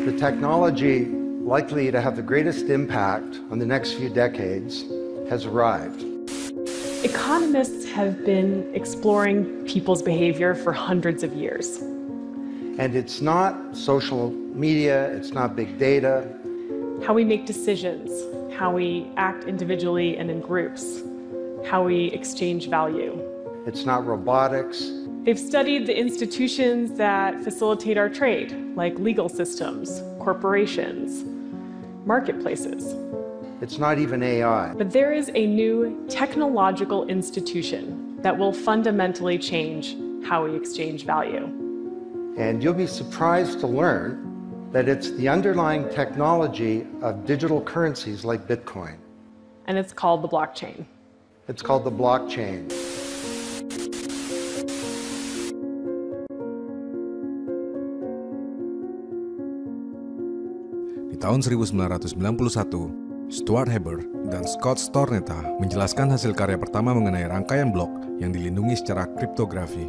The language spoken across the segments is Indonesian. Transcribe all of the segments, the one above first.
The technology likely to have the greatest impact on the next few decades has arrived. Economists have been exploring people's behavior for hundreds of years. And it's not social media, it's not big data. How we make decisions, how we act individually and in groups, how we exchange value. It's not robotics. They've studied the institutions that facilitate our trade, like legal systems, corporations, marketplaces. It's not even AI. But there is a new technological institution that will fundamentally change how we exchange value. And you'll be surprised to learn that it's the underlying technology of digital currencies like Bitcoin. And it's called the blockchain. It's called the blockchain. Di tahun 1991, Stuart Haber dan Scott Stornetta menjelaskan hasil karya pertama mengenai rangkaian blok yang dilindungi secara kriptografi.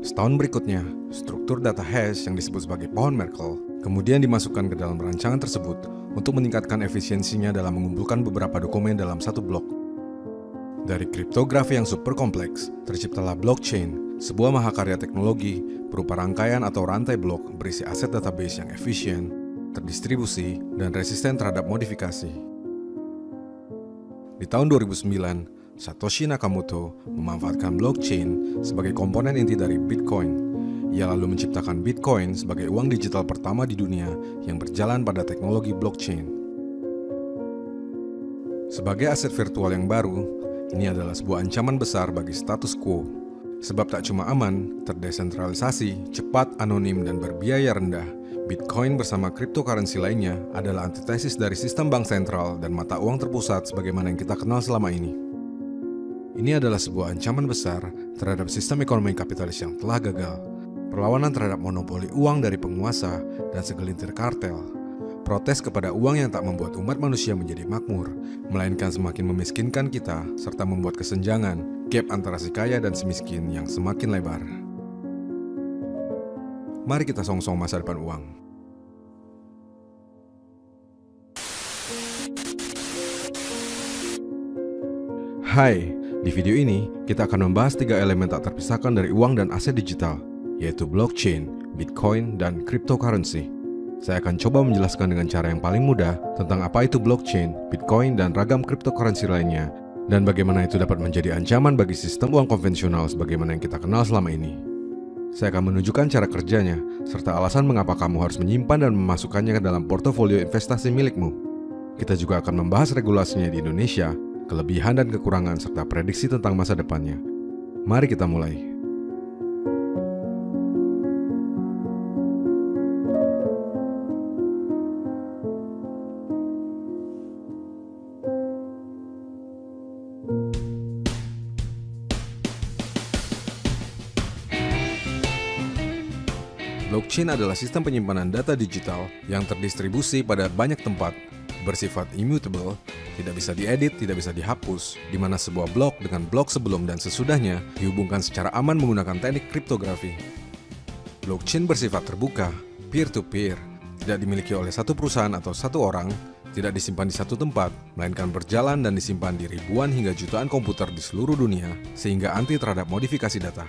Setahun berikutnya, struktur data hash yang disebut sebagai pohon Merkle kemudian dimasukkan ke dalam rancangan tersebut untuk meningkatkan efisiensinya dalam mengumpulkan beberapa dokumen dalam satu blok. Dari kriptografi yang super kompleks, terciptalah blockchain, sebuah mahakarya teknologi berupa rangkaian atau rantai blok berisi aset database yang efisien, terdistribusi, dan resisten terhadap modifikasi. Di tahun 2009, Satoshi Nakamoto memanfaatkan blockchain sebagai komponen inti dari Bitcoin. Ia lalu menciptakan Bitcoin sebagai uang digital pertama di dunia yang berjalan pada teknologi blockchain. Sebagai aset virtual yang baru, ini adalah sebuah ancaman besar bagi status quo. Sebab tak cuma aman, terdesentralisasi, cepat, anonim, dan berbiaya rendah, Bitcoin bersama cryptocurrency lainnya adalah antitesis dari sistem bank sentral dan mata uang terpusat sebagaimana yang kita kenal selama ini. Ini adalah sebuah ancaman besar terhadap sistem ekonomi kapitalis yang telah gagal, perlawanan terhadap monopoli uang dari penguasa dan segelintir kartel, protes kepada uang yang tak membuat umat manusia menjadi makmur, melainkan semakin memiskinkan kita serta membuat kesenjangan, gap antara si kaya dan si miskin yang semakin lebar. Mari kita song-song masa depan uang. Hai, di video ini kita akan membahas 3 elemen tak terpisahkan dari uang dan aset digital, yaitu blockchain, Bitcoin, dan cryptocurrency. Saya akan coba menjelaskan dengan cara yang paling mudah tentang apa itu blockchain, Bitcoin, dan ragam cryptocurrency lainnya, dan bagaimana itu dapat menjadi ancaman bagi sistem uang konvensional sebagaimana yang kita kenal selama ini. Saya akan menunjukkan cara kerjanya, serta alasan mengapa kamu harus menyimpan dan memasukkannya ke dalam portofolio investasi milikmu. Kita juga akan membahas regulasinya di Indonesia, kelebihan dan kekurangan, serta prediksi tentang masa depannya. Mari kita mulai. Blockchain adalah sistem penyimpanan data digital yang terdistribusi pada banyak tempat, bersifat immutable, tidak bisa diedit, tidak bisa dihapus, di mana sebuah blok dengan blok sebelum dan sesudahnya dihubungkan secara aman menggunakan teknik kriptografi. Blockchain bersifat terbuka, peer-to-peer, tidak dimiliki oleh satu perusahaan atau satu orang, tidak disimpan di satu tempat, melainkan berjalan dan disimpan di ribuan hingga jutaan komputer di seluruh dunia, sehingga anti terhadap modifikasi data.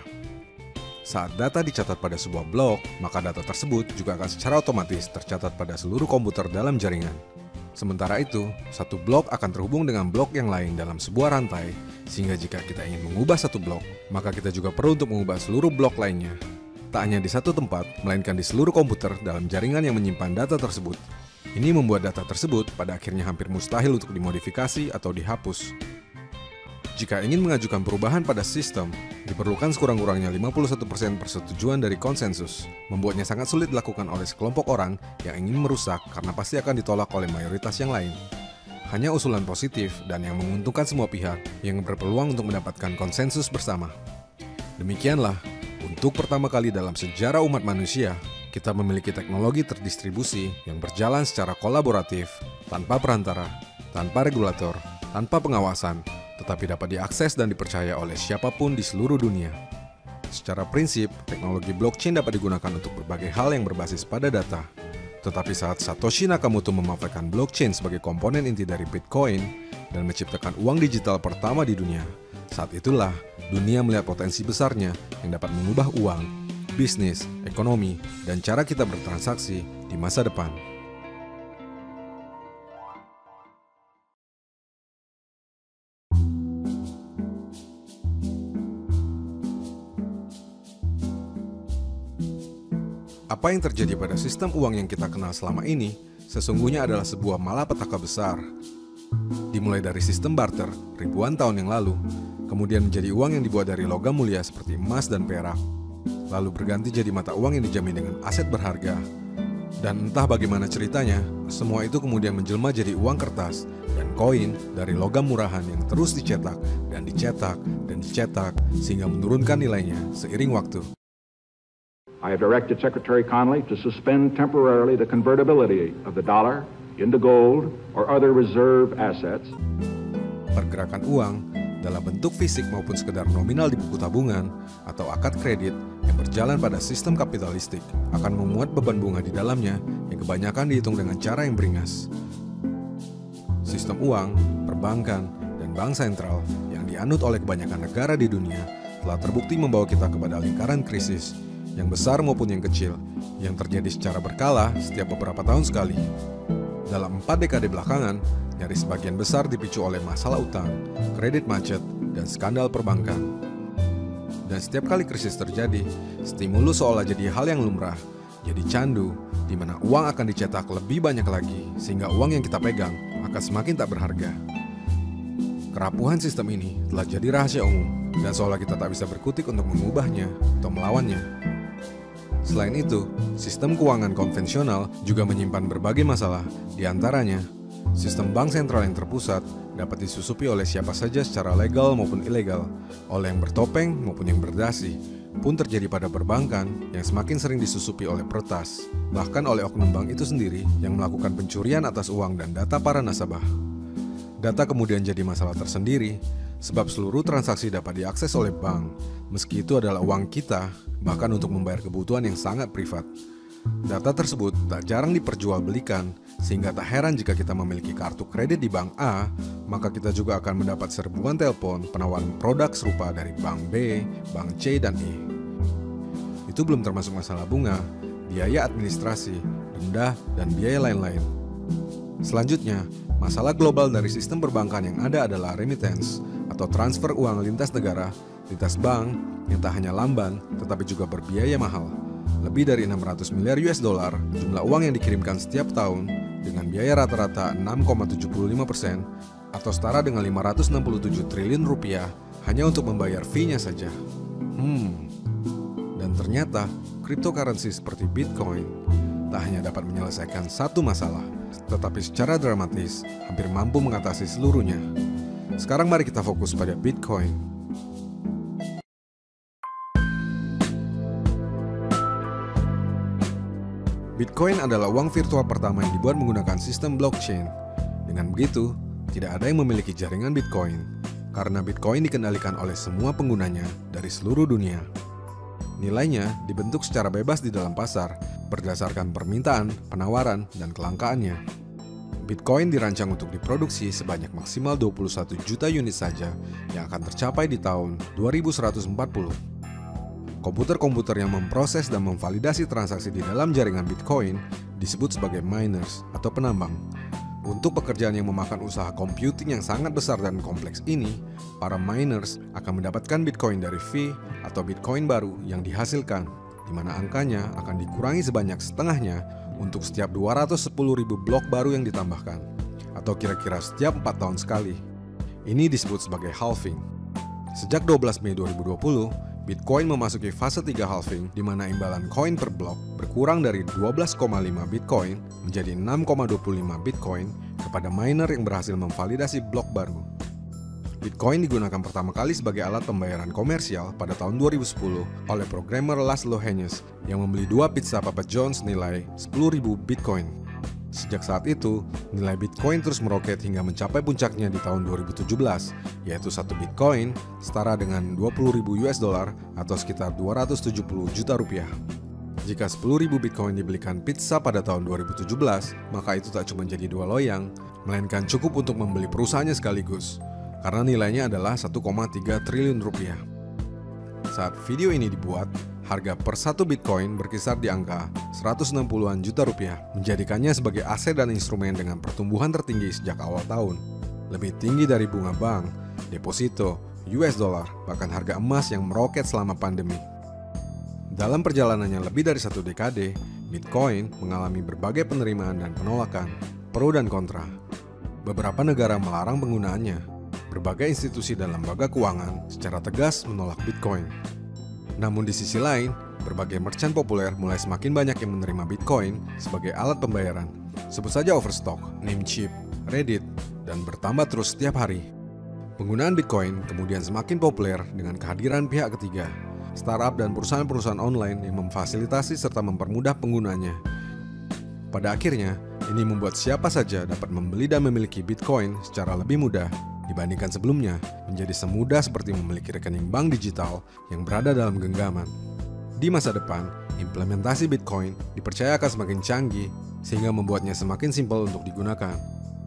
Saat data dicatat pada sebuah blok, maka data tersebut juga akan secara otomatis tercatat pada seluruh komputer dalam jaringan. Sementara itu, satu blok akan terhubung dengan blok yang lain dalam sebuah rantai, sehingga jika kita ingin mengubah satu blok, maka kita juga perlu untuk mengubah seluruh blok lainnya. Tak hanya di satu tempat, melainkan di seluruh komputer dalam jaringan yang menyimpan data tersebut. Ini membuat data tersebut pada akhirnya hampir mustahil untuk dimodifikasi atau dihapus. Jika ingin mengajukan perubahan pada sistem, diperlukan sekurang-kurangnya 51% persetujuan dari konsensus, membuatnya sangat sulit dilakukan oleh sekelompok orang yang ingin merusak karena pasti akan ditolak oleh mayoritas yang lain. Hanya usulan positif dan yang menguntungkan semua pihak yang berpeluang untuk mendapatkan konsensus bersama. Demikianlah, untuk pertama kali dalam sejarah umat manusia, kita memiliki teknologi terdistribusi yang berjalan secara kolaboratif, tanpa perantara, tanpa regulator, tanpa pengawasan, tetapi dapat diakses dan dipercaya oleh siapapun di seluruh dunia. Secara prinsip, teknologi blockchain dapat digunakan untuk berbagai hal yang berbasis pada data. Tetapi saat Satoshi Nakamoto memanfaatkan blockchain sebagai komponen inti dari Bitcoin dan menciptakan uang digital pertama di dunia, saat itulah dunia melihat potensi besarnya yang dapat mengubah uang, bisnis, ekonomi, dan cara kita bertransaksi di masa depan. Apa yang terjadi pada sistem uang yang kita kenal selama ini sesungguhnya adalah sebuah malapetaka besar. Dimulai dari sistem barter ribuan tahun yang lalu, kemudian menjadi uang yang dibuat dari logam mulia seperti emas dan perak, lalu berganti jadi mata uang yang dijamin dengan aset berharga. Dan entah bagaimana ceritanya, semua itu kemudian menjelma jadi uang kertas dan koin dari logam murahan yang terus dicetak dan dicetak dan dicetak sehingga menurunkan nilainya seiring waktu. I have directed Secretary Connally to suspend temporarily the convertibility of the dollar into gold or other reserve assets. Pergerakan uang dalam bentuk fisik maupun sekedar nominal di buku tabungan atau akad kredit yang berjalan pada sistem kapitalistik akan memuat beban bunga di dalamnya yang kebanyakan dihitung dengan cara yang beringas. Sistem uang, perbankan, dan bank sentral yang dianut oleh kebanyakan negara di dunia telah terbukti membawa kita kepada lingkaran krisis yang besar maupun yang kecil, yang terjadi secara berkala setiap beberapa tahun sekali. Dalam 4 dekade belakangan, nyaris sebagian besar dipicu oleh masalah utang, kredit macet, dan skandal perbankan. Dan setiap kali krisis terjadi, stimulus seolah jadi hal yang lumrah, jadi candu, di mana uang akan dicetak lebih banyak lagi, sehingga uang yang kita pegang akan semakin tak berharga. Kerapuhan sistem ini telah jadi rahasia umum, dan seolah kita tak bisa berkutik untuk mengubahnya atau melawannya. Selain itu, sistem keuangan konvensional juga menyimpan berbagai masalah, di antaranya sistem bank sentral yang terpusat dapat disusupi oleh siapa saja secara legal maupun ilegal, oleh yang bertopeng maupun yang berdasi, pun terjadi pada perbankan yang semakin sering disusupi oleh peretas, bahkan oleh oknum bank itu sendiri yang melakukan pencurian atas uang dan data para nasabah. Data kemudian jadi masalah tersendiri, sebab seluruh transaksi dapat diakses oleh bank, meski itu adalah uang kita, bahkan untuk membayar kebutuhan yang sangat privat. Data tersebut tak jarang diperjualbelikan, sehingga tak heran jika kita memiliki kartu kredit di bank A, maka kita juga akan mendapat serbuan telepon penawaran produk serupa dari bank B, bank C, dan E. Itu belum termasuk masalah bunga, biaya administrasi, denda, dan biaya lain-lain. Selanjutnya, masalah global dari sistem perbankan yang ada adalah remittance atau transfer uang lintas negara, lintas bank yang tak hanya lamban tetapi juga berbiaya mahal. Lebih dari 600 miliar US dollar jumlah uang yang dikirimkan setiap tahun dengan biaya rata-rata 6,75% atau setara dengan 567 triliun rupiah hanya untuk membayar fee-nya saja. Dan ternyata cryptocurrency seperti Bitcoin tak hanya dapat menyelesaikan satu masalah, tetapi secara dramatis hampir mampu mengatasi seluruhnya. Sekarang mari kita fokus pada Bitcoin. Bitcoin adalah uang virtual pertama yang dibuat menggunakan sistem blockchain. Dengan begitu, tidak ada yang memiliki jaringan Bitcoin, karena Bitcoin dikendalikan oleh semua penggunanya dari seluruh dunia. Nilainya dibentuk secara bebas di dalam pasar, berdasarkan permintaan, penawaran, dan kelangkaannya. Bitcoin dirancang untuk diproduksi sebanyak maksimal 21 juta unit saja yang akan tercapai di tahun 2140. Komputer-komputer yang memproses dan memvalidasi transaksi di dalam jaringan Bitcoin disebut sebagai miners atau penambang. Untuk pekerjaan yang memakan usaha computing yang sangat besar dan kompleks ini, para miners akan mendapatkan Bitcoin dari fee atau Bitcoin baru yang dihasilkan, di mana angkanya akan dikurangi sebanyak setengahnya untuk setiap 210.000 blok baru yang ditambahkan, atau kira-kira setiap 4 tahun sekali. Ini disebut sebagai halving. Sejak 12 Mei 2020, Bitcoin memasuki fase 3 halving, di mana imbalan koin per blok berkurang dari 12,5 Bitcoin menjadi 6,25 Bitcoin kepada miner yang berhasil memvalidasi blok baru. Bitcoin digunakan pertama kali sebagai alat pembayaran komersial pada tahun 2010 oleh programmer Laszlo Hanyecz yang membeli 2 pizza Papa John's senilai 10.000 Bitcoin. Sejak saat itu, nilai Bitcoin terus meroket hingga mencapai puncaknya di tahun 2017, yaitu 1 Bitcoin setara dengan 20.000 US dollar atau sekitar 270 juta rupiah. Jika 10.000 Bitcoin dibelikan pizza pada tahun 2017, maka itu tak cuma jadi 2 loyang, melainkan cukup untuk membeli perusahaannya sekaligus, karena nilainya adalah 1,3 triliun rupiah. Saat video ini dibuat, harga per 1 Bitcoin berkisar di angka 160-an juta rupiah, menjadikannya sebagai aset dan instrumen dengan pertumbuhan tertinggi sejak awal tahun. Lebih tinggi dari bunga bank, deposito, US dollar, bahkan harga emas yang meroket selama pandemi. Dalam perjalanannya lebih dari 1 dekade, Bitcoin mengalami berbagai penerimaan dan penolakan, pro dan kontra. Beberapa negara melarang penggunaannya. Berbagai institusi dan lembaga keuangan secara tegas menolak Bitcoin. Namun di sisi lain, berbagai merchant populer mulai semakin banyak yang menerima Bitcoin sebagai alat pembayaran. Sebut saja Overstock, Namecheap, Reddit, dan bertambah terus setiap hari. Penggunaan Bitcoin kemudian semakin populer dengan kehadiran pihak ketiga, startup dan perusahaan-perusahaan online yang memfasilitasi serta mempermudah penggunanya. Pada akhirnya, ini membuat siapa saja dapat membeli dan memiliki Bitcoin secara lebih mudah dibandingkan sebelumnya, menjadi semudah seperti memiliki rekening bank digital yang berada dalam genggaman. Di masa depan, implementasi Bitcoin dipercaya akan semakin canggih sehingga membuatnya semakin simpel untuk digunakan.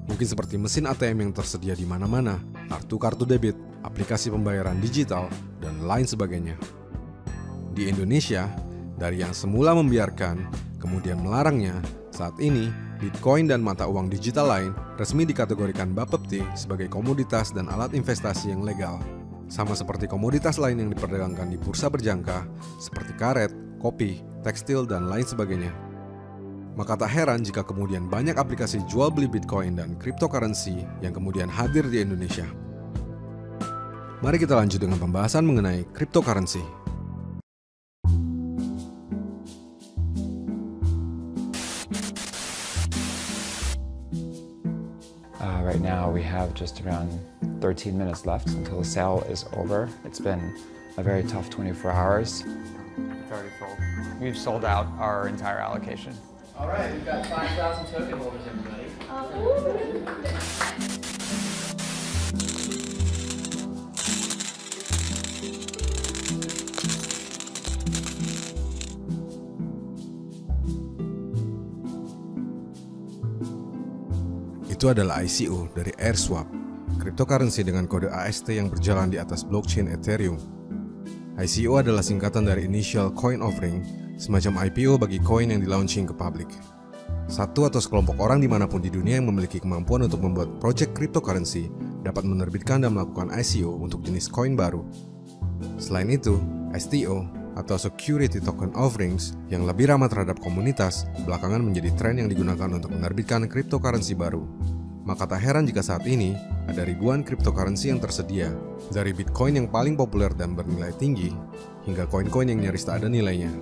Mungkin seperti mesin ATM yang tersedia di mana-mana, kartu debit, aplikasi pembayaran digital, dan lain sebagainya. Di Indonesia, dari yang semula membiarkan, kemudian melarangnya, saat ini Bitcoin dan mata uang digital lain resmi dikategorikan Bapepti sebagai komoditas dan alat investasi yang legal. Sama seperti komoditas lain yang diperdagangkan di bursa berjangka, seperti karet, kopi, tekstil, dan lain sebagainya. Maka tak heran jika kemudian banyak aplikasi jual beli Bitcoin dan cryptocurrency yang kemudian hadir di Indonesia. Mari kita lanjut dengan pembahasan mengenai cryptocurrency. Right now we have just around 13 minutes left until the sale is over. It's been a very tough 24 hours. It's already full. We've sold out our entire allocation. All right, we've got 5,000 token holders, everybody. Itu adalah ICO dari AirSwap, cryptocurrency dengan kode AST yang berjalan di atas blockchain Ethereum. ICO adalah singkatan dari Initial Coin Offering, semacam IPO bagi koin yang di-launching ke publik. Satu atau sekelompok orang dimanapun di dunia yang memiliki kemampuan untuk membuat project cryptocurrency dapat menerbitkan dan melakukan ICO untuk jenis koin baru. Selain itu, STO atau Security Token Offerings yang lebih ramah terhadap komunitas belakangan menjadi tren yang digunakan untuk menerbitkan cryptocurrency baru. Maka tak heran jika saat ini ada ribuan cryptocurrency yang tersedia, dari Bitcoin yang paling populer dan bernilai tinggi, hingga koin-koin yang nyaris tak ada nilainya.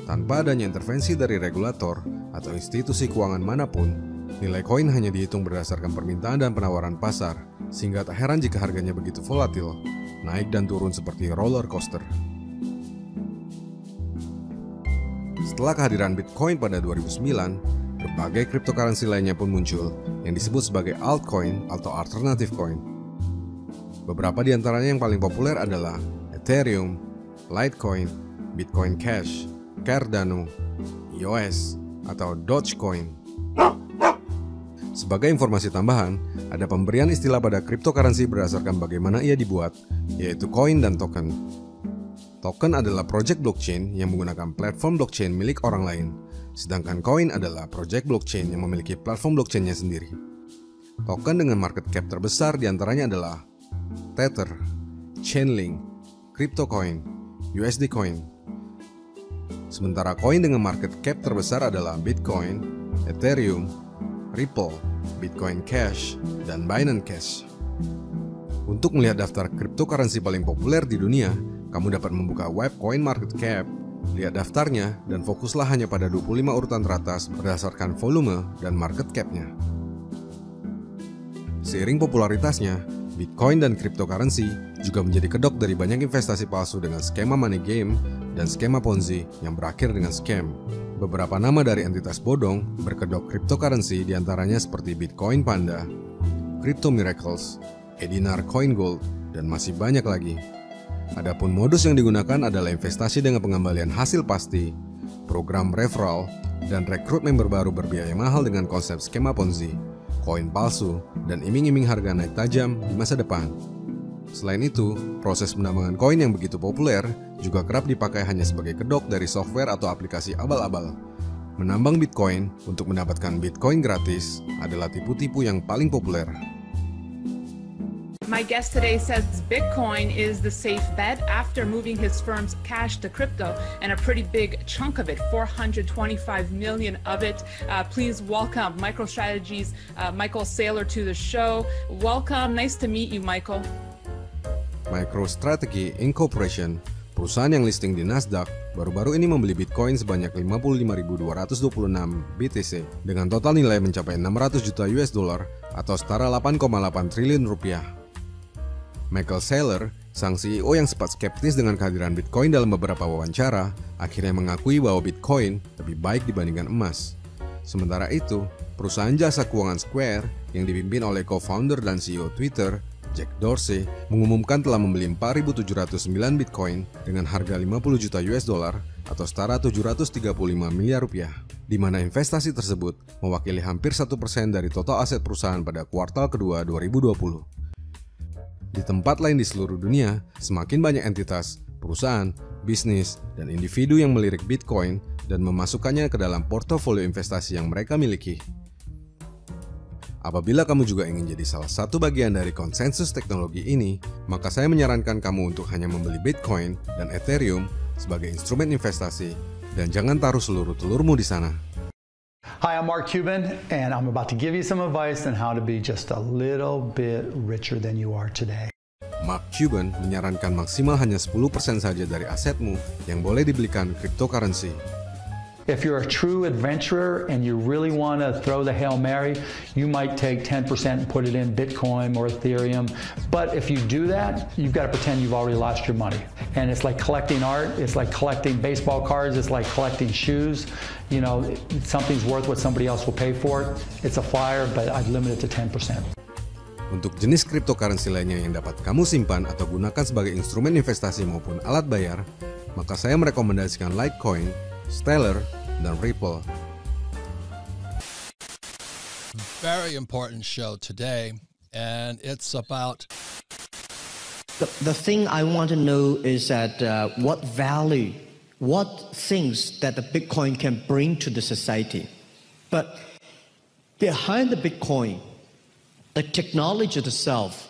Tanpa adanya intervensi dari regulator atau institusi keuangan manapun, nilai koin hanya dihitung berdasarkan permintaan dan penawaran pasar, sehingga tak heran jika harganya begitu volatil, naik dan turun seperti roller coaster. Setelah kehadiran Bitcoin pada 2009, berbagai cryptocurrency lainnya pun muncul yang disebut sebagai altcoin atau alternative coin. Beberapa di antaranya yang paling populer adalah Ethereum, Litecoin, Bitcoin Cash, Cardano, EOS, atau Dogecoin. Sebagai informasi tambahan, ada pemberian istilah pada cryptocurrency berdasarkan bagaimana ia dibuat, yaitu koin dan token. Token adalah project blockchain yang menggunakan platform blockchain milik orang lain, sedangkan koin adalah project blockchain yang memiliki platform blockchainnya sendiri. Token dengan market cap terbesar diantaranya adalah Tether, Chainlink, CryptoCoin, USD Coin. Sementara koin dengan market cap terbesar adalah Bitcoin, Ethereum, Ripple, Bitcoin Cash, dan Binance Cash. Untuk melihat daftar cryptocurrency paling populer di dunia, kamu dapat membuka web CoinMarketCap, lihat daftarnya, dan fokuslah hanya pada 25 urutan teratas berdasarkan volume dan market cap-nya. Seiring popularitasnya, Bitcoin dan cryptocurrency juga menjadi kedok dari banyak investasi palsu dengan skema money game dan skema Ponzi yang berakhir dengan scam. Beberapa nama dari entitas bodong berkedok cryptocurrency diantaranya seperti Bitcoin Panda, Crypto Miracles, Edinar Coin Gold, dan masih banyak lagi. Adapun modus yang digunakan adalah investasi dengan pengembalian hasil pasti, program referral, dan rekrut member baru berbiaya mahal dengan konsep skema Ponzi, koin palsu, dan iming-iming harga naik tajam di masa depan. Selain itu, proses penambangan koin yang begitu populer juga kerap dipakai hanya sebagai kedok dari software atau aplikasi abal-abal. Menambang Bitcoin untuk mendapatkan Bitcoin gratis adalah tipu-tipu yang paling populer. My guest today says Bitcoin is the safe bet after moving his firm's cash to crypto, and a pretty big chunk of it, 425 million of it. Please welcome MicroStrategy's Michael Saylor to the show. Welcome, nice to meet you, Michael. MicroStrategy Incorporation, perusahaan yang listing di Nasdaq, baru-baru ini membeli Bitcoin sebanyak 55.226 BTC dengan total nilai mencapai 600 juta US dollar atau setara 8,8 triliun rupiah. Michael Saylor, sang CEO yang sempat skeptis dengan kehadiran Bitcoin dalam beberapa wawancara, akhirnya mengakui bahwa Bitcoin lebih baik dibandingkan emas. Sementara itu, perusahaan jasa keuangan Square yang dipimpin oleh co-founder dan CEO Twitter, Jack Dorsey, mengumumkan telah membeli 4.709 Bitcoin dengan harga 50 juta US dollar atau setara 735 miliar rupiah, di mana investasi tersebut mewakili hampir 1% dari total aset perusahaan pada kuartal kedua 2020. Di tempat lain di seluruh dunia, semakin banyak entitas, perusahaan, bisnis, dan individu yang melirik Bitcoin dan memasukkannya ke dalam portofolio investasi yang mereka miliki. Apabila kamu juga ingin jadi salah satu bagian dari konsensus teknologi ini, maka saya menyarankan kamu untuk hanya membeli Bitcoin dan Ethereum sebagai instrumen investasi dan jangan taruh seluruh telurmu di sana. Hi, I'm Mark Cuban, and I'm about to give you some advice on how to be just a little bit richer than you are today. Mark Cuban menyarankan maksimal hanya 10% saja dari asetmu yang boleh dibelikan cryptocurrency. If you're a true adventurer and you really want to throw the Hail Mary, you might take 10% and put it in Bitcoin or Ethereum. But if you do that, you've got to pretend you've already lost your money. And it's like collecting art, it's like collecting baseball cards, it's like collecting shoes. You know, something's worth what somebody else will pay for it. It's a flyer, but I'd limit it to 10%. Untuk jenis cryptocurrency lainnya yang dapat kamu simpan atau gunakan sebagai instrumen investasi maupun alat bayar, maka saya merekomendasikan Litecoin, Stellar, dan Ripple. Very important show today, and it's about... The thing I want to know is that what value, what things that the Bitcoin can bring to the society. But behind the Bitcoin, the technology itself,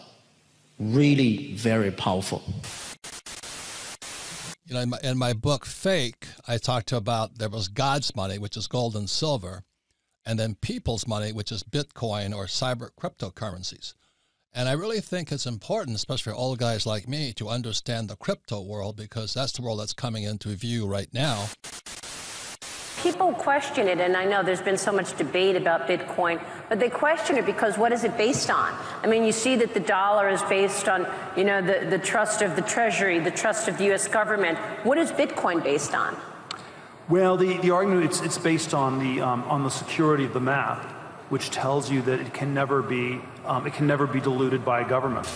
really very powerful. You know, in my book, Fake, I talked about there was God's money, which is gold and silver, and then people's money, which is Bitcoin or cyber cryptocurrencies. And I really think it's important, especially for old guys like me, to understand the crypto world because that's the world that's coming into view right now. People question it, and I know there's been so much debate about Bitcoin, but they question it because what is it based on? I mean, you see that the dollar is based on, you know, the trust of the Treasury, the trust of the U.S. government. What is Bitcoin based on? Well, the argument it's based on the security of the map, which tells you that it can never be diluted by a government.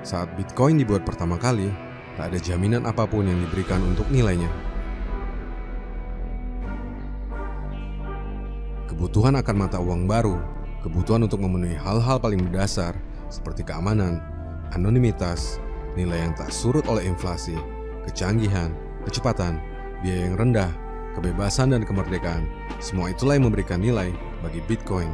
Saat Bitcoin dibuat pertama kali, tak ada jaminan apapun yang diberikan untuk nilainya. Kebutuhan akan mata uang baru, kebutuhan untuk memenuhi hal-hal paling mendasar seperti keamanan, anonimitas, nilai yang tak surut oleh inflasi, kecanggihan, kecepatan, biaya yang rendah, kebebasan dan kemerdekaan, semua itulah yang memberikan nilai bagi Bitcoin.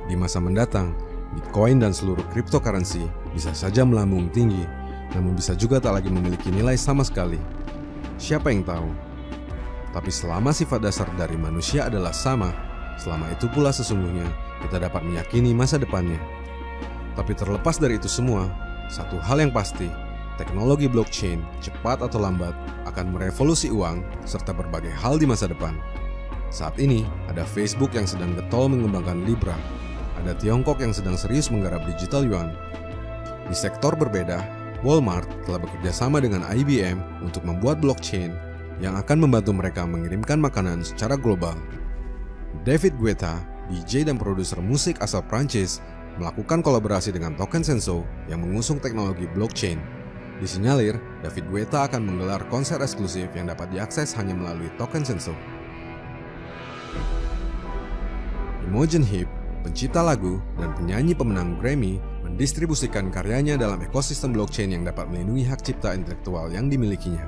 Di masa mendatang, Bitcoin dan seluruh cryptocurrency bisa saja melambung tinggi, namun bisa juga tak lagi memiliki nilai sama sekali. Siapa yang tahu? Tapi selama sifat dasar dari manusia adalah sama, selama itu pula sesungguhnya kita dapat meyakini masa depannya. Tapi terlepas dari itu semua, satu hal yang pasti, teknologi blockchain cepat atau lambat akan merevolusi uang serta berbagai hal di masa depan. Saat ini ada Facebook yang sedang getol mengembangkan Libra. Ada Tiongkok yang sedang serius menggarap digital yuan. Di sektor berbeda, Walmart telah bekerja sama dengan IBM untuk membuat blockchain yang akan membantu mereka mengirimkan makanan secara global. David Guetta, DJ dan produser musik asal Prancis, melakukan kolaborasi dengan Token Senso yang mengusung teknologi blockchain. Disinyalir, David Guetta akan menggelar konser eksklusif yang dapat diakses hanya melalui Token Senso. Imogen Heap, pencipta lagu dan penyanyi pemenang Grammy, mendistribusikan karyanya dalam ekosistem blockchain yang dapat melindungi hak cipta intelektual yang dimilikinya.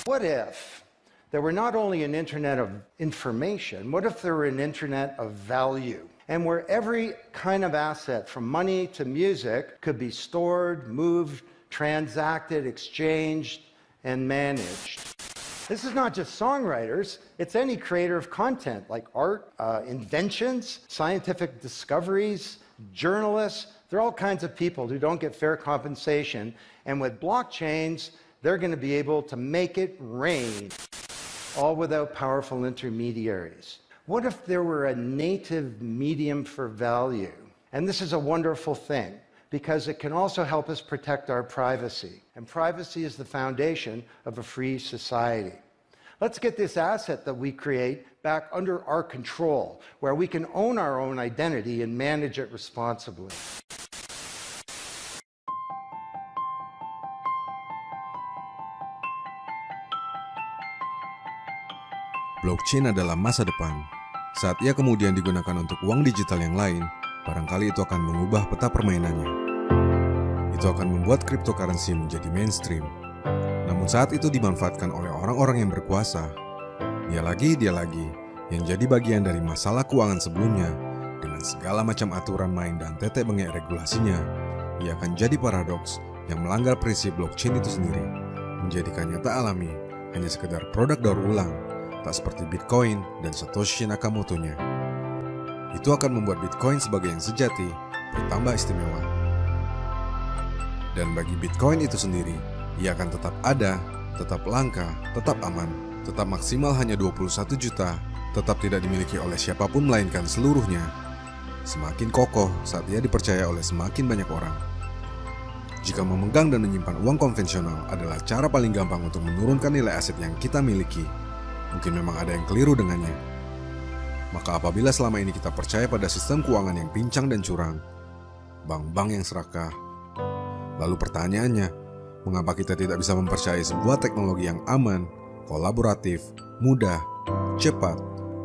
What if there were not only an internet of information, what if there were an internet of value? And where every kind of asset, from money to music, could be stored, moved, transacted, exchanged, and managed. This is not just songwriters, it's any creator of content like art, inventions, scientific discoveries, journalists. There are all kinds of people who don't get fair compensation, and with blockchains, they're going to be able to make it rain, all without powerful intermediaries. What if there were a native medium for value? And this is a wonderful thing, because it can also help us protect our privacy. And privacy is the foundation of a free society. Let's get this asset that we create back under our control, where we can own our own identity and manage it responsibly. Blockchain adalah masa depan. Saat ia kemudian digunakan untuk uang digital yang lain, barangkali itu akan mengubah peta permainannya. Itu akan membuat cryptocurrency menjadi mainstream. Namun saat itu dimanfaatkan oleh orang-orang yang berkuasa, dia lagi yang jadi bagian dari masalah keuangan sebelumnya, dengan segala macam aturan main dan tetek bengek regulasinya, ia akan jadi paradoks yang melanggar prinsip blockchain itu sendiri, menjadikannya tak alami, hanya sekedar produk daur ulang, tak seperti Bitcoin dan Satoshi Nakamoto-nya. Itu akan membuat Bitcoin sebagai yang sejati bertambah istimewa. Dan bagi Bitcoin itu sendiri, ia akan tetap ada, tetap langka, tetap aman, tetap maksimal hanya 21 juta, tetap tidak dimiliki oleh siapapun melainkan seluruhnya. Semakin kokoh saat ia dipercaya oleh semakin banyak orang. Jika memegang dan menyimpan uang konvensional adalah cara paling gampang untuk menurunkan nilai aset yang kita miliki, mungkin memang ada yang keliru dengannya. Maka apabila selama ini kita percaya pada sistem keuangan yang pincang dan curang, bank-bank yang serakah, lalu pertanyaannya, mengapa kita tidak bisa mempercayai sebuah teknologi yang aman, kolaboratif, mudah, cepat,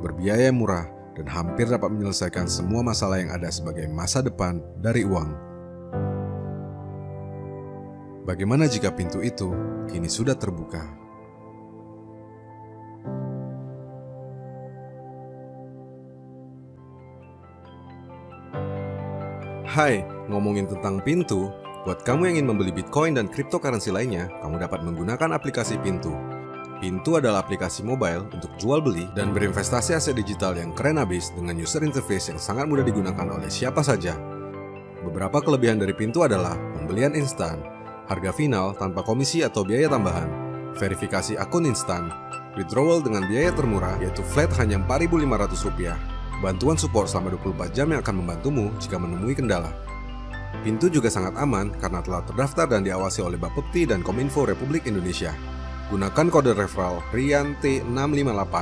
berbiaya murah, dan hampir dapat menyelesaikan semua masalah yang ada sebagai masa depan dari uang? Bagaimana jika pintu itu kini sudah terbuka? Hai, ngomongin tentang pintu, buat kamu yang ingin membeli Bitcoin dan cryptocurrency lainnya, kamu dapat menggunakan aplikasi Pintu. Pintu adalah aplikasi mobile untuk jual beli dan berinvestasi aset digital yang keren abis dengan user interface yang sangat mudah digunakan oleh siapa saja. Beberapa kelebihan dari Pintu adalah pembelian instan, harga final tanpa komisi atau biaya tambahan, verifikasi akun instan, withdrawal dengan biaya termurah yaitu flat hanya Rp4.500, bantuan support selama 24 jam yang akan membantumu jika menemui kendala. Pintu juga sangat aman karena telah terdaftar dan diawasi oleh Bapepti dan Kominfo Republik Indonesia. Gunakan kode referral RIANT658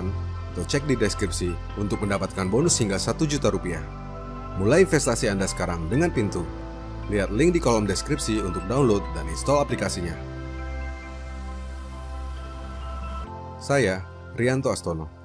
atau cek di deskripsi untuk mendapatkan bonus hingga Rp1 juta. Mulai investasi Anda sekarang dengan Pintu. Lihat link di kolom deskripsi untuk download dan install aplikasinya. Saya, Rianto Astono.